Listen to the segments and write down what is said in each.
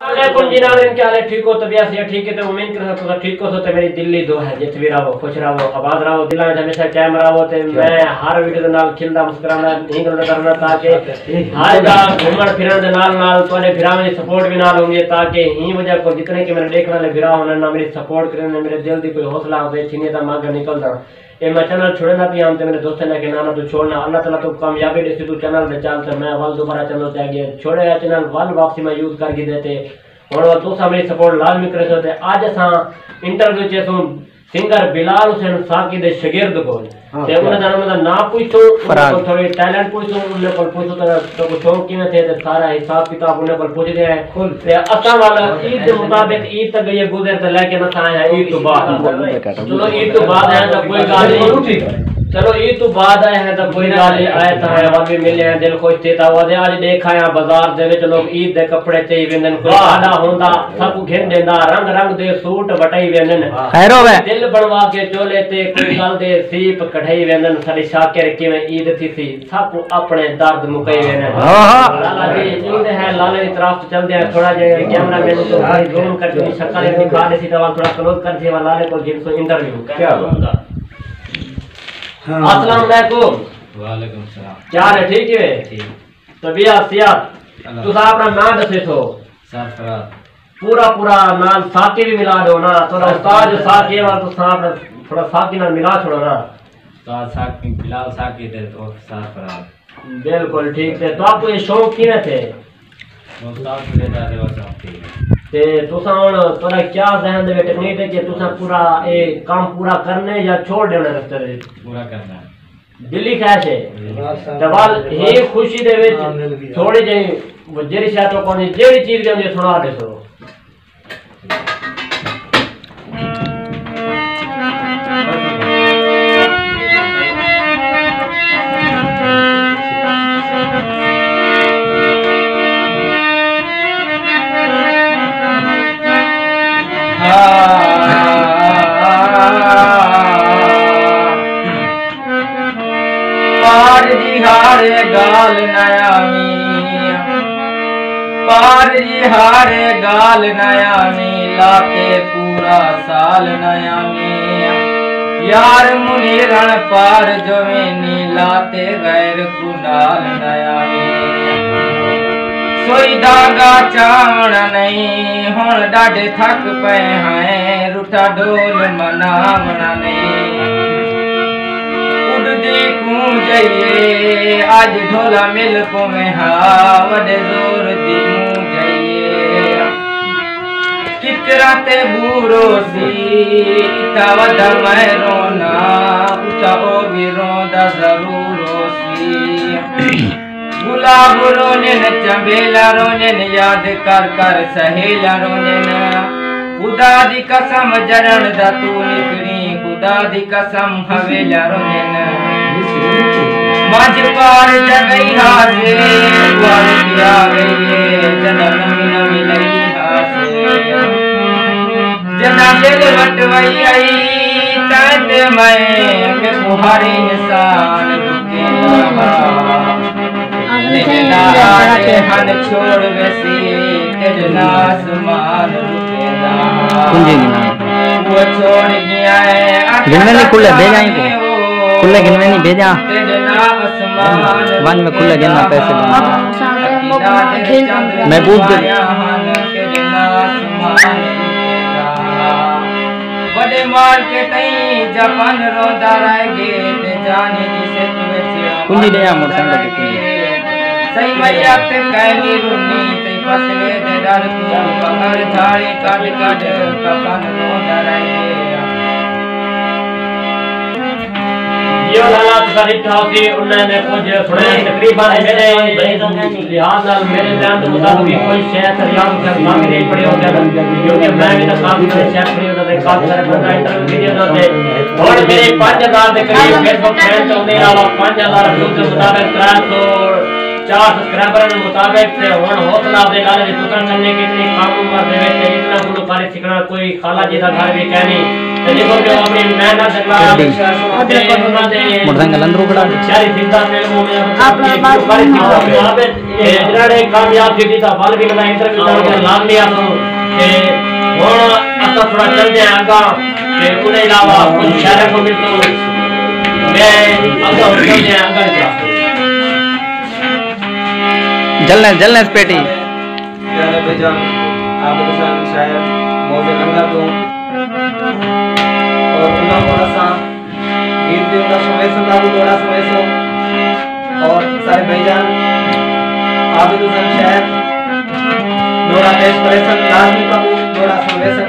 ठीक हो तबियत से ठीक है तो उम्मीद कर सकता ठीक हो तो मेरी दिल्ली दो है जित भी रहो खुश रहो आबाद रहो दिल में हमेशा कायम रहो ते मैं हर वीडियो नाल खिलदा मुस्कुराना नहीं करना ताकि हर जगह घूमण फिरन दे नाल तोने फिरावे दी सपोर्ट भी नाल होंगे ताकि ही वजह को जितने के मेरे देखने वाले फिरा होने ना मेरी सपोर्ट करने मेरे दिल दी कोई हौसला होवे छीने दा मांग निकलदा ये मैं चैनल छोड़ना भी हम मेरे दोस्तों ने के नाना तू छोड़ना अल्लाह ताला तो कामयाबी दे तू चैनल पे चल तो मैं वाल दोबारा चैनल पे आ गया छोड़े चैनल वाल वापसी में यूज करके देते और तो मेरी सपोर्ट लाजमी करे सकते आज असा इंटरव्यू चे सो सिंगर बिलाल हुसैन साकी दे शागिर्द को ते उन्हें दा ना पूछो उनको थोड़ी टैलेंट पूछो उन्हें पर पूछो तो कुछ शौक किने थे ते सारा हिसाब किताब उन्हें पर पूछते हैं ते असा वाला ईद के मुताबिक ईद तक ये गुजर ते लेके ना आया ईद तो बाद चलो ईद तो बाद है तो कोई गाल नहीं चलो ईद तो बाद आए हैं तो कोई गाल आए तो है वहां भी मिले हैं दिल खुश थे आज आज देखा है बाजार दे विच लोग ईद दे कपड़े चाहिए वेंदन कोई आडा होंदा सब घेन देंदा रंग रंग दे सूट बटाई वेंदन खैर होवे दिल बनवा के चोले ते कोई गल दे सीप कढ़ाई वेंदन साडी शाकिर किवें ईद थी सब अपने दर्द मुकाई वेंदन लाला जी ईद है लाले की तरफ चलदे हैं थोड़ा जे कैमरा मैन को जूम करके शक्ल दिखा दे सी थोड़ा क्लोज कर दे लाले को जिन सो इंटरव्यू क्या होगा अस्सलाम वालेकुम वालेकुम सलाम क्या है ठीक है तबीयत सियात तू अपना नाम दसे तो सरफराज पूरा पूरा नाम साकी भी मिला दो ना थोड़ा उस्ताद साकी वाला तो साहब थोड़ा साकी ना मिला छोड़ो ना उस्ताद साकी बिलाल साकी दे तो सरफराज बिल्कुल ठीक है तो आपको ये शौक किने थे उस्ताद ने दादे वाला ते तुसा हुन तोरा क्या जहन दे टेक्निक है कि तुसा पूरा ए काम पूरा करने या छोड़ देने रास्ते रे पूरा करना दिल्ली कैश है दबाल हे खुशी दे विच थोड़ी जई जेरी शाटो कोनी जेरी चीज दे सुना दे सो हारे गाल नया मिया पार जी हारे गाल नया मी लाते पूरा साल नया मिया यार मुनीरण पार जवेनी लाते गैर कुनाल नया मिया सोई दागा चावण नहीं हुण डाढे थक पे हैं रुठा डोल मनावना नहीं देखूं जाइए आज ढोला मिल को में वडे जोर दिमू जाइए किकरा ते बूरो सी इता वदा मैं रोना उता ओ भी रोंदा जरूर सी गुलाब रोने न चंबेला रोने न याद कर कर सहेला रोने न खुदा दी कसम जरण दा तू निकड़ी खुदा दी कसम हवेला रोने न मज पार जगई हासे वार दिया गई जना नमी नमी लई हासे जना दिल वटवई आई ताते मैं के बुहारी निशान रुके तेजना के हन छोड़ वैसी तेजना आसमान रुकेगा कुंजी गिना वो छोड़ गया है गिनने नहीं खुले दे जाएंगे खुले गिनने नहीं भेजा वन में खुले गिनना पैसे मैं पूछ बड़े मार के तई जापान रोदा रह गए ते जाने जिसे तुझे कुंजी दे मोटरसाइकिल की सही मैया ते कहनी रुनी ते फसले दे डर तू पकड़ थाली काट काट कफन रोदा रह गए यो हालात सारी ठासी उन्होंने कुछ सुने तकरीबन मेरे लिहाज नाल मेरे ध्यान के मुताबिक कोई शायद रियाज का काम नहीं पड़े हो गया क्योंकि मैं भी तो काम करे शेफ फ्री होता है काफी सारे बंदा इंटरव्यू वीडियो होते और मेरे 5000 के करीब फेसबुक फ्रेंड होने वाला 5000 व्यूज के मुताबिक 304 सब्सक्राइबर के मुताबिक से हुन हौसला दे लाले तुकन करने की इतनी काम उम्र दे इतना गुणकारी छिकना कोई खाला जी दा घर भी कहनी ते देखो जो अपनी मेहनत नाल मोटरसाइकिल अंदर उगड़ा शारी सिद्धा फिल्मों में आपने बारी सिद्धा पे जड़े कामयाब थी ता फल भी लगा इंटरव्यू करके लाभ लिया तो ते हुन असा थोड़ा चलते हैं आगा ते उन अलावा कुछ शहर को भी तो मैं आगा चलते हैं आगा जलने पेटी प्यारे भाईजान आप हुसैन शायर मौजे लंगर को और उन्ना सा गीत दे उन्ना समय संदाबू थोड़ा समय सो और सारे भाईजान आप हुसैन शायर थोड़ा देश परेशान लाजमी का थोड़ा समय से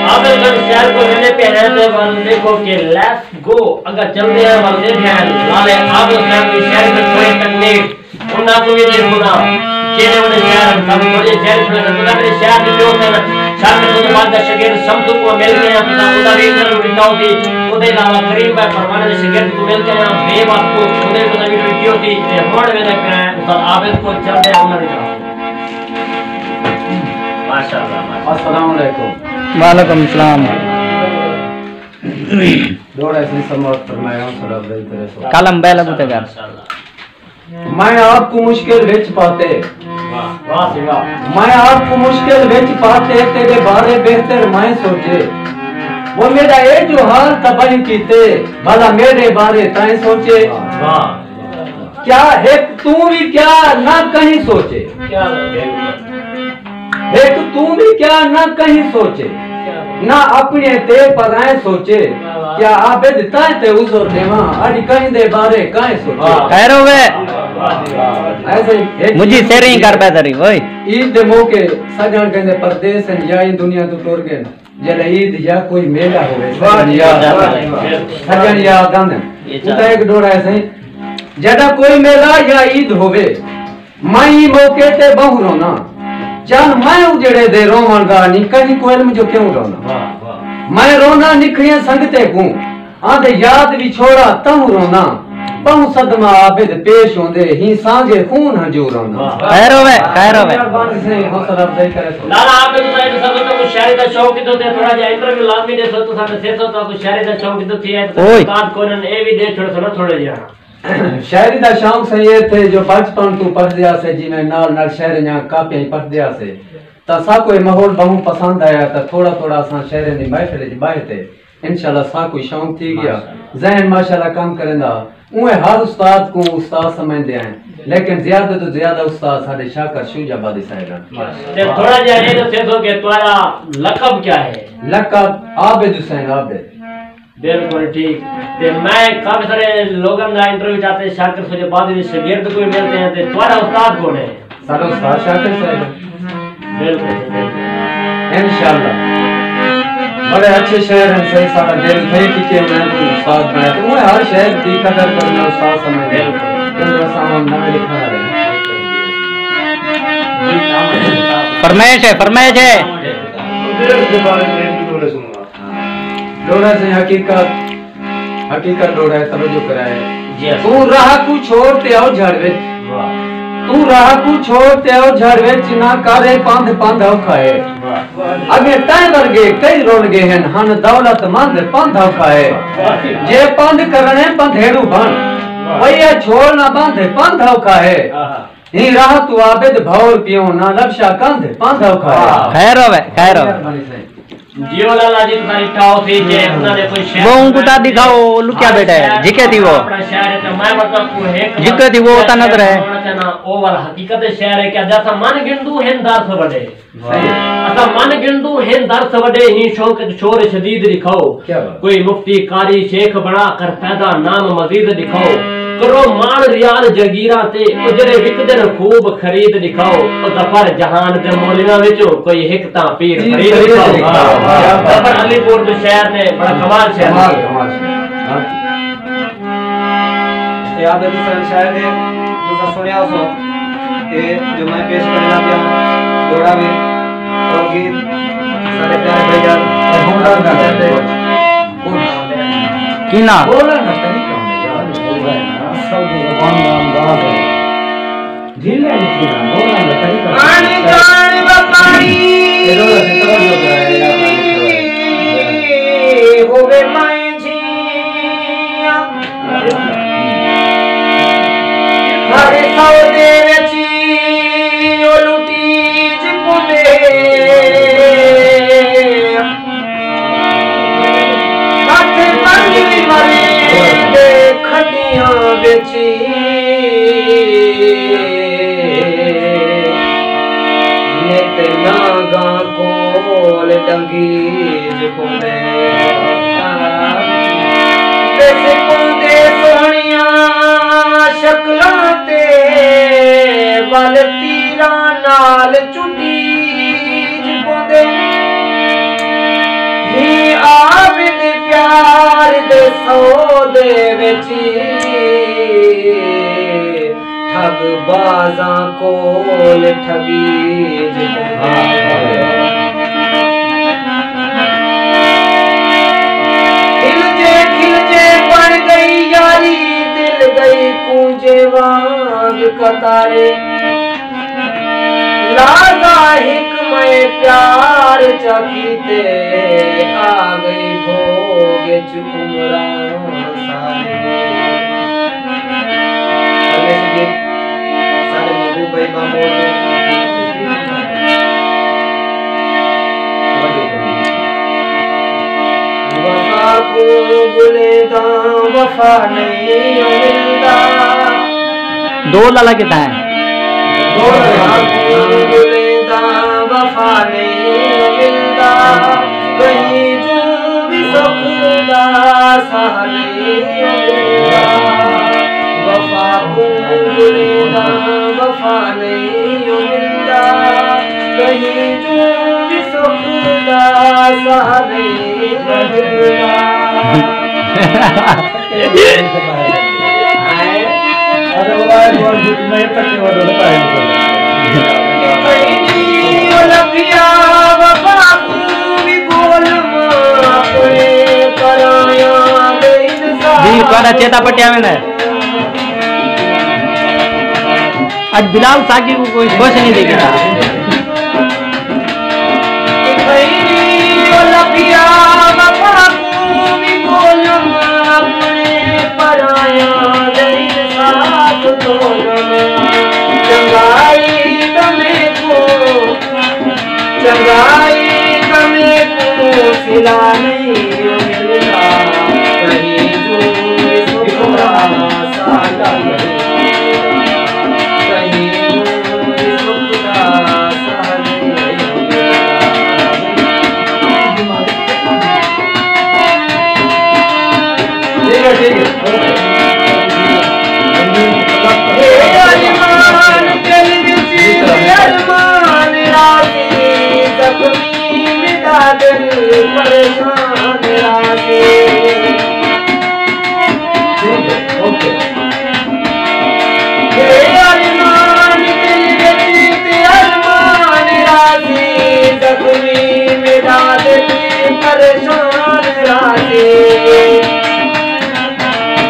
आप अगर शहर को रहने पे हैं तो वाल देखो कि लेट्स गो अगर चलते हैं वाल देखे हैं लाले आप हुसैन की शहर में थोड़े तकनीक उन्ना को भी देखना केने उन्हें शहर सब थोड़े शहर में तो मेरे शहर में जो है ना शहर में तो बाद शगीर शम्स को मिल गए हैं पता उदा भी इंटरव्यू लिखा होती उदे अलावा करीब है परवाने के शगीर को मिल गए हैं बेबाक को उदे को भी वीडियो थी ये मोड़ में देख रहे हैं उस्ताद आबिद को चलते हैं उन्ना दिखा माशाल्लाह अस्सलाम वालेकुम वालेकुम सलाम दौड़ ऐसे समाप्त फरमाया सलाम दे तेरे सो कलम बेल बुतेगा मैं आपको मुश्किल विच पाते वाह वाह सी वाह मैं आपको मुश्किल विच पाते तेरे बारे बेहतर मैं सोचे वो मेरा ये जो हाल तबाही कीते भला मेरे बारे तय सोचे वाह क्या एक तू भी क्या ना कहीं सोचे क्या एक तू भी क्या ना कहीं सोचे ना अपने ते पर आए सोचे क्या आबिद ताए ते उजर देवा अड़ी कहीं दे बारे काहे सोचे खैर होवे ऐसे मुझे शेयरिंग कर बेहतरी ओए ईद दे मौके सजण कहंदे परदेस या इन दुनिया तो टुर गए जद ईद या कोई मेला होवे सजण या गंद उता एक डोरा ऐसे जदा कोई मेला या ईद होवे मई मौके ते बहु रोना चल मैं उजड़े दे रोवन गा नी कहीं कोयल मुझे क्यों रोना मैं रोना निखड़ियां संगते को आंदे याद भी छोड़ा तहु रोना बहु सदमा आबिद पेश होंदे ही सांझे खून हजूर रोना खैर होवे मेहरबानी से हौसला अफजाई करे सो लाला आप तो साइड सब तो कुछ शायरी दा शौक तो थे थोड़ा जा इंटरव्यू लामी दे तो साडे से तो कुछ शायरी दा शौक तो थी है तो कान कोनन ए भी दे थोड़े जा शायरी दा शौक से ये थे जो बचपन तू पढ़ दिया से जिमें नाल नाल शहर न्या कापियां पढ़ दिया से ता सा कोई माहौल बहु पसंद आया ता थोड़ा थोड़ा सा शहर दी महफिल ज बाहे थे इंशाल्लाह सा कोई शौक थी गया जहन माशाल्लाह काम करंदा उए हर उस्ताद को उस्ताद समझदे हैं लेकिन ज्यादा तो ज्यादा उस्ताद साडे शाकर शुजाबादी साहब ते थोड़ा जा ये तो थे तो के तुम्हारा लक़ब क्या है लक़ब आबिद हुसैन आबिद बिल्कुल ठीक ते मैं काफी सारे लोगों का इंटरव्यू चाहते शाकिर शुजाबादी के शागिर्द कोई मिलते हैं ते तुम्हारा उस्ताद कौन है साडा उस्ताद शाकिर साहब बिल्कुल इंशाल्लाह बड़े अच्छे शहर हैं सही सारा दिल थे कि मैं उस्ताद बनाया तो मैं हर शहर की कदर करना उस्ताद समझ केंद्र सामान नवे लिखा है फरमाइश है डोरा से हकीकत डोरा है तवज्जो कराए जी तू राह को छोड़ते आओ झाड़ विच तू राह को छोड़ते आओ झाड़ विच ना करे पंध खाए अगे तय वर्गे कई रोल गए हैं हन दौलत मंद पंध खाए जे पंध करने पंधेड़ू बन भैया छोड़ ना बंध पंध खाए ही राह तू आबिद भौर पियो ना लक्षा कंध पंध खाए खैर होवे जियो लाला जी तुम्हारी टाओ थी जे उन्होंने कोई शहर वो उनको ता दिखाओ लुकिया बैठा है जिके थी वो अपना शहर है तो मैं मतलब को है जिके थी वो ता नजर है ना ओ वाला हकीकत शहर है क्या जैसा मन गिंदू है दर्द वडे असा मन गिंदू है दर्द वडे ही शौक शोर शदीद दिखाओ कोई मुफ्ती कारी शेख बना कर पैदा नाम मजीद दिखाओ करो मान रियाल जगीरा ते उजरे विकदर खूब खरीद दिखाओ ओ जफर जहान दे मौलिना विचो कोई हिकता पीर खरीद दिखाओ जफर अलीपुर दे शहर ने बड़ा कमाल शहर ये आबिद हुसैन शायर ने दूसरा सुनिया सो कि जो मैं पेश करना पिया थोड़ा भी और गीत सारे प्यारे भैया घोड़ा ना कहते कीना बोला ना तरीका में यार बोल रहा है ना सब जबान अंदाज है ढीले नहीं बोला ना तरीका पानी पानी ते नागा कोल डंगीज पुंदे वैसे पुंदे सोहणिया शक्लां ते वल तीरा नाल चुटीज पुंदे ही आबिद प्यार दे सौदे विच ठग बाजां कोल ठगीज खिलजे बन गई यारी दिल गई कूंजे वांग कतारे लागा हिकमे प्यार चकीते आ गई भोगे चुमरा सारे भाई वफा को गुलेदा वफा नहीं मिलता दो लाला कितना है वफा को गुलेदा वफा नहीं मिलता कहीं जो भी सखुदा सा नहीं मिलता वफा को गुलेदा वफा नहीं मिलता कहीं जो भी सखुदा सा नहीं मिलता चेता पटिया में आज बिलाल साकी को कोई खुश नहीं देखेगा चंगाई कमे को सिला नहीं मिलता कहीं जो सुखरा साला कहीं जो सुखरा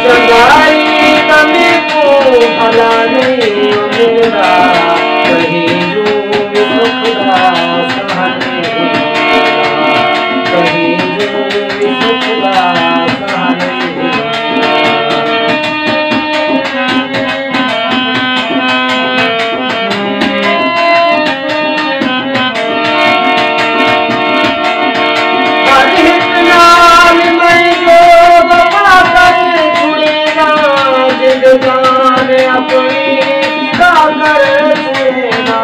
चंगाई कमी को भला नहीं मिलता कहीं जो भी सुखदा सहने कहीं जो भी सुखदा सहने अपनी फिदा कर छुएना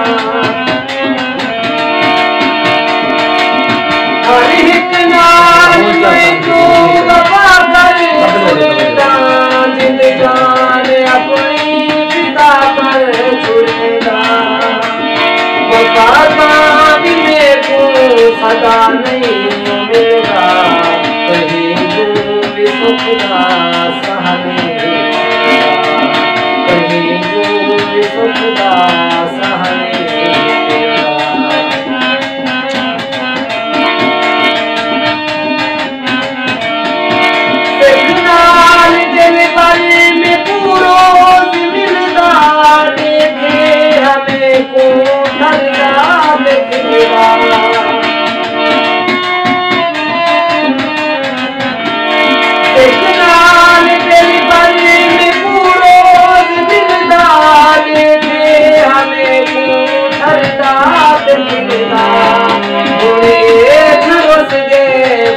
हर एक नाल में जो वफा कर छुएना जिंद जान अपनी फिदा कर छुएना वफा का भी मेरे को सदा नहीं मिलेगा कहीं जो भी सुखदा सहने सुखदा सहने नाल दिल वाले में पूरो मिलता देखे हमें को ठंडा दिखेगा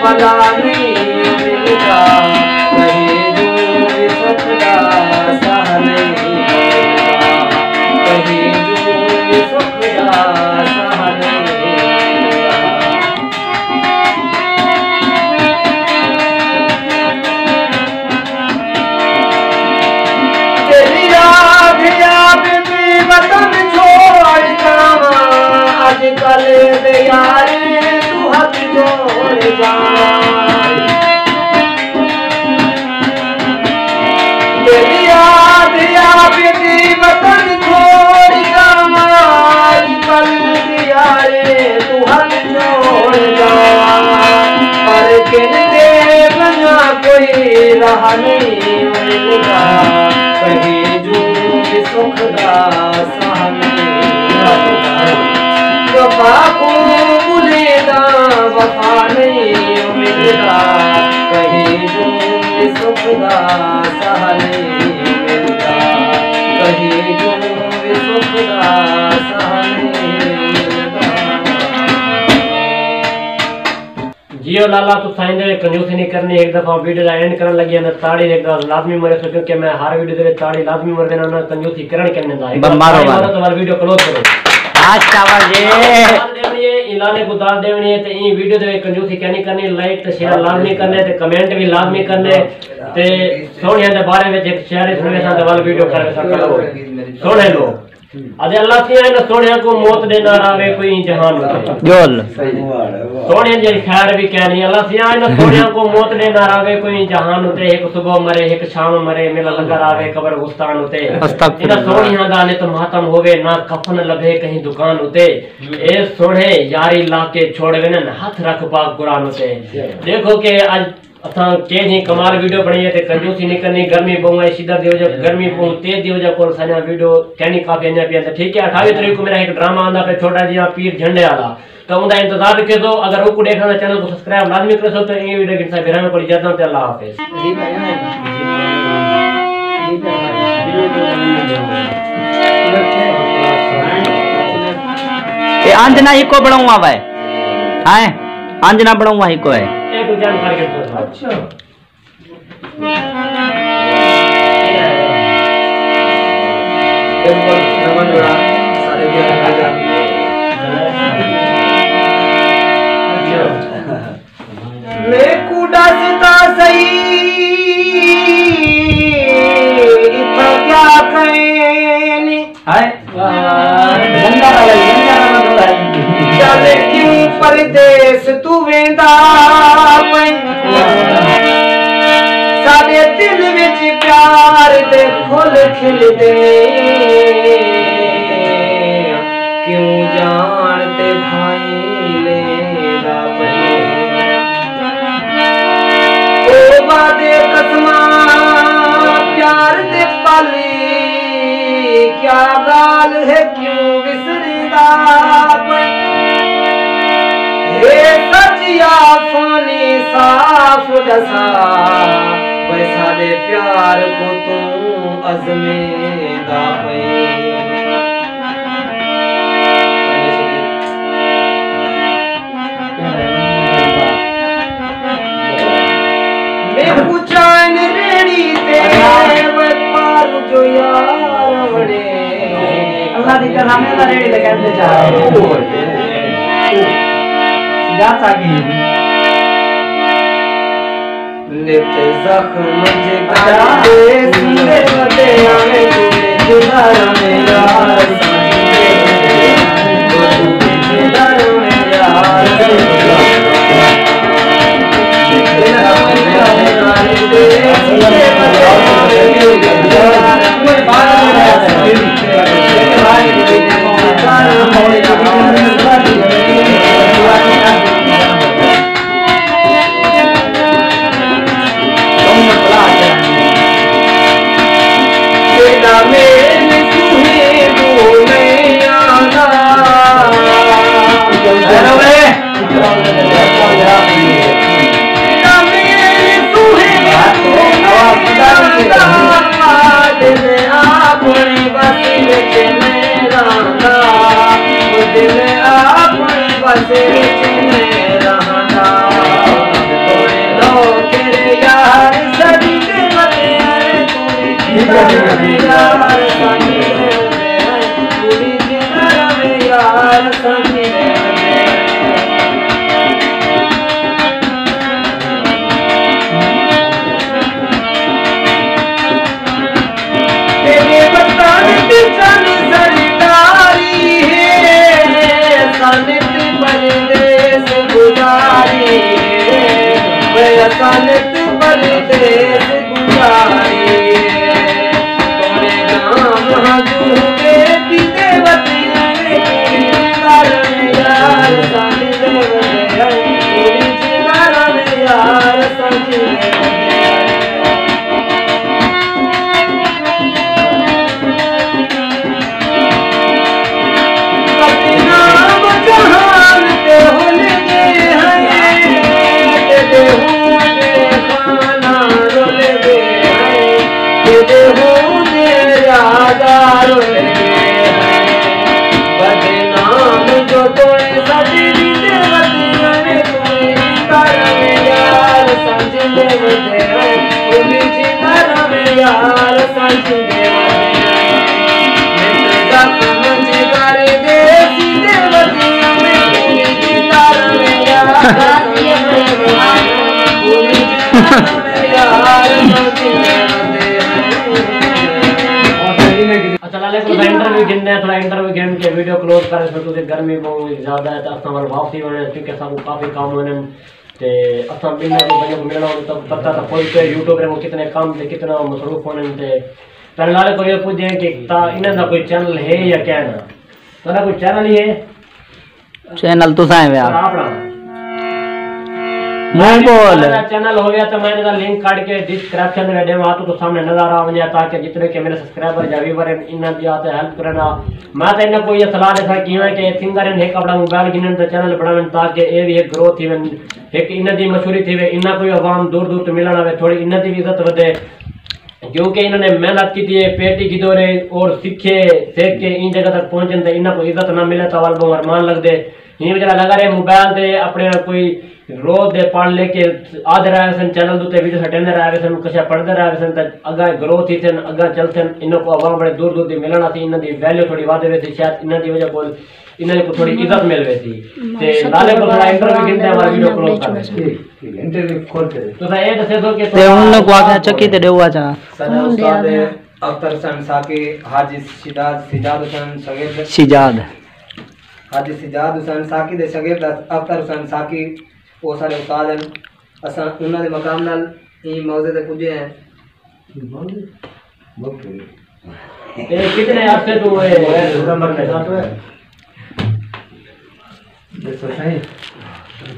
भला नहीं मिलता कहीं जो भी सुखदा सहने कहीं जो भी सुखदा सहने मिलदा कहीं जो सुखदा सहने मिलदा कहीं जो सुखदा सहने मिलदा। जियो लाला तो साइंदे कंजूसी नहीं करनी। एक दफा वीडियो का एंड करन लगी ना ताड़ी एक लाजमी मरे सो क्योंकि मैं हर वीडियो दे ताड़ी लाजमी मर देना ना कंजूसी करन करने दा मारो तो वाला वीडियो क्लोज करो। आज चावल देवनी है इलाने को दाल देवनी है ते ई वीडियो दे कंजूसी क्या नहीं करनी। लाइक ते शेयर लाजमी करने ते कमेंट भी लाजमी करने ते सोनिया दे बारे में एक शेयर सुनवे सा ते वाला वीडियो करो सोने लो अदे अल्लाह से ना सोनिया को मौत देना रावे कोई जहान होते जोल सोनिया जी खैर भी कहनी अल्लाह से ना सोनिया को मौत देना रावे कोई जहान होते एक सुबह मरे एक शाम मरे मेला लगा रावे कब्र गुस्तान होते इना सोनिया दा ने तो मातम होवे ना कफन लभे कहीं दुकान होते ए सोने यारी लाके छोड़वे ना हाथ रख पाक कुरान होते। देखो के आज असा के जी कमाल वीडियो बनी है ते कंजूसी नहीं करनी। गर्मी बहु है सीधा दियो जो गर्मी बहु तेज दियो जो कोल सना वीडियो कहनी काफी अन्या पिया ठीक है। 28 तारीख को मेरा एक ड्रामा आंदा पे छोटा जिया पीर झंडे वाला तो उनका इंतजार रखे तो अगर वो देखना चैनल को सब्सक्राइब लाजमी कर सो तो ये वीडियो के साथ बिराम को इजाजत दे अल्लाह हाफिज। ये अंजना ही को बनाऊं आवा है अंजना बनाऊं वही को है एक जानकारी के तो अच्छा बिल्कुल नमन जोड़ा सारे भी आ जा मैं कुड़ा सिता सही इतना क्या कहने हाय गंगा वाला चल क्यों परदेस तू वेंदा साडे दिल विच प्यार दे फुल खिलदे क्यों जानते भाई लेदा पई ओ वादे कसमा प्यार दे पाली क्या गाल है क्यों विसरदा पई हे सचिया फानी साफ दसा वैसा दे प्यार को तू अजमेदा मैं पूछान रेड़ी ते पार जो यार बड़े अल्लाह दी करामे दा रेडी लगा दे जा जाता की नित जख्म जगा दे सुने मते आवे तू दिलारा मेरा दिलारा मेरा सानत परदेस गुजारी तोरे नाम हजूरे पीते वतने यार सानी देव पूरी जिंदार यार सानी नाम जहान ते हुल गए हैं ते इंटरव्यू गिनने थोड़ा इंटरव्यू गिन के वीडियो क्लोज करे तो तुझे गर्मी बहुत ज्यादा है तो असां वाल वापसी होने क्योंकि सब काफी काम होने ते असां बिना को बने को मिलना तो पता तो कोई पे यूट्यूब रे वो कितने काम ते कितना मसरूफ होने ते पहले वाले को ये पूछे कि ता इन्हें का कोई चैनल है या क्या ना तो कोई चैनल ही है चैनल तो साए यार अपना मुंह बोल चैनल हो गया तो मैंने का लिंक काट के डिस्क्रिप्शन में दे वहां तो सामने नजर आ वने ताकि जितने के मेरे सब्सक्राइबर या व्यूअर हैं इन्ना दिया तो हेल्प करना मैं तो इन्हें कोई सलाह देता कि है कि सिंगर ने एक अपना मोबाइल गिनन तो चैनल बनावन ताकि ये भी एक ग्रोथ थी एक इन्ना दी मशहूरी थी वे इन्ना कोई आवाम दूर दूर तो मिलना वे थोड़ी इन्ना दी इज्जत वधे क्योंकि इन्होंने मेहनत की थी पेटी की दौरे और सीखे सीख के इन जगह तक पहुंचे तो इन्हें कोई इज्जत ना मिले तो वाल बहु अरमान लग दे ये बेचारा लगा रहे मोबाइल दे अपने कोई रोज दे पढ़ लेके आधे रहे सन चैनल दूते वीडियो अटेंड रहे सन कुछ पढ़ते रहे सन तक अगा ग्रोथ ही थे अगा चलते इन्हों को आवाम बड़े दूर दूर दी मिलना थी इन्हों दी वैल्यू थोड़ी वादे वे थी शायद इन्हों दी वजह को इन्हों को थोड़ी इज्जत मिल वे थी ते लाले को थोड़ा इंटरव्यू गिनते हमारा वीडियो क्लोज कर दे इंटरव्यू खोल के तो ये दसे दो कि ते उन को आके चक्की ते देवा चा सना उस्ताद अख्तर हुसैन साकी हाजी सिजाद हुसैन शगीर शिजाद हाजी सिजाद हुसैन साकी दे शगीर अख्तर हुसैन साकी वो सारे उस्ताद हैं असां उन्हां दे मकाम नाल ई मौजे ते पुजे हैं ये कितने अरसे तो हुए नंबर के साथ हुए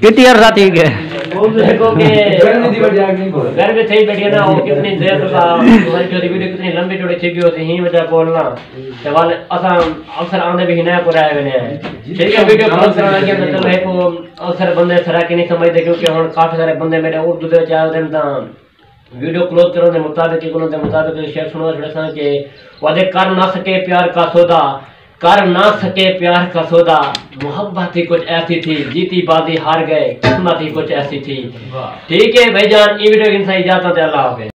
कितनी अर्सा थी के देखो कि गर्मी दी वजह नहीं बोल घर में थी बैठी ना वो कितनी देर तक हमारी जो वीडियो कितनी लंबी चौड़ी थी होती ही वजह बोलना ते वाले असा अक्सर आंदे भी हिना पूरा है बने ठीक है वीडियो क्लोज करना के मतलब है को अक्सर बंदे सरा के नहीं समझते क्योंकि हुन काफी सारे बंदे मेरे उर्दू दे चाहे दिन ता वीडियो क्लोज करो के मुताबिक उन्होंने मुताबिक शेयर सुनो थोड़ा सा कि वादे कर ना सके प्यार का सौदा कर ना सके प्यार का सौदा मोहब्बत ही कुछ ऐसी थी जीती बाजी हार गए किस्मत ही कुछ ऐसी थी ठीक है भाईजान ये वीडियो इनसे इजाजत है अल्लाह हाफिज़।